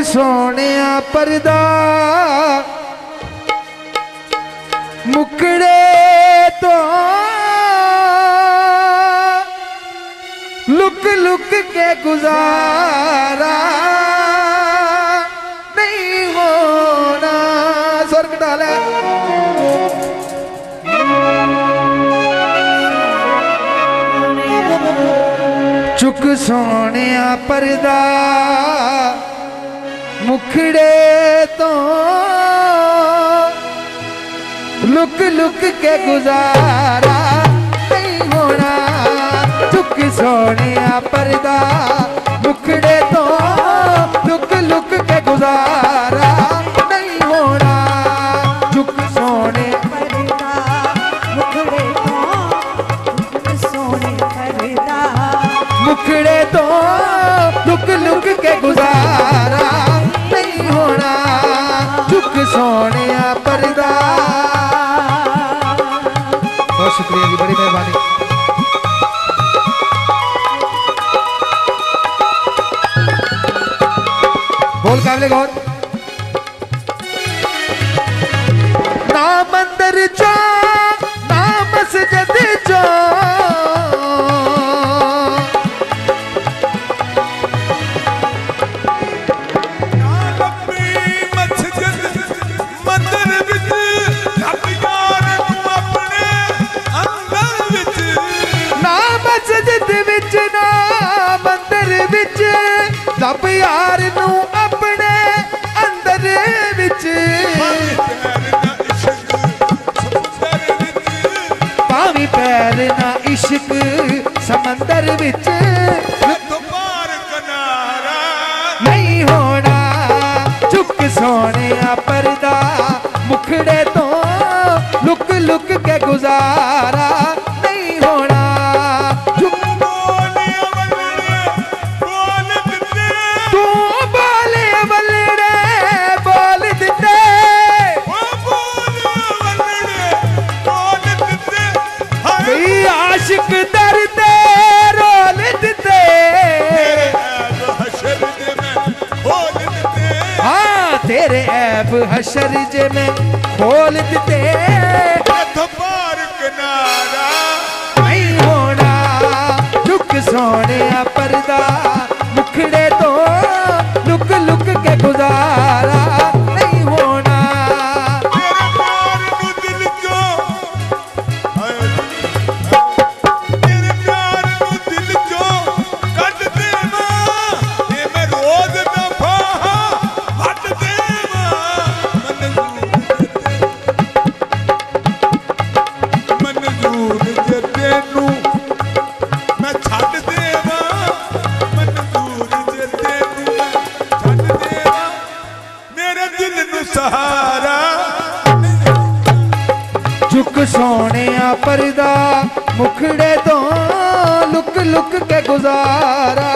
सोनिया पर्दा मुकड़े तो look look के गुजारा नहीं होना। स्वर्ग डाले चुक सोनिया पर्दा मुखड़े तो लुक लुक के गुजारा नहीं होना। चुक सोनिया पर्दा मुखड़े तो लुक लुक के गुजारा नहीं होना। चुक सोने पर्दा मुखड़े तो सोने पर्दा मुखड़े तो लुक लुक के गुजारा नहीं होना। चुक सोनिया पर्दा। बहुत शुक्रिया जी, बड़ी मेहरबानी। बोल काबिले गौर। ना मंदिर जा ना मस्जिद जा जब यार नू अपने अंदर विच पावी पैर ना इश्क समंदर विच नहीं होना। चुक सोनिया पर्दा मुखड़े तो लुक लुक के गुजारा नहीं होना। आशिक दर्द रोल देते हाँ तेरे ऐब हशर जे में खोल देते नहीं होना। चुक सोनिया पर्दा मुखड़े तो लुक लुक के गुजारा नहीं होना। चुक सोनिया पर्दा मुखड़े तो लुक लुक के गुजारा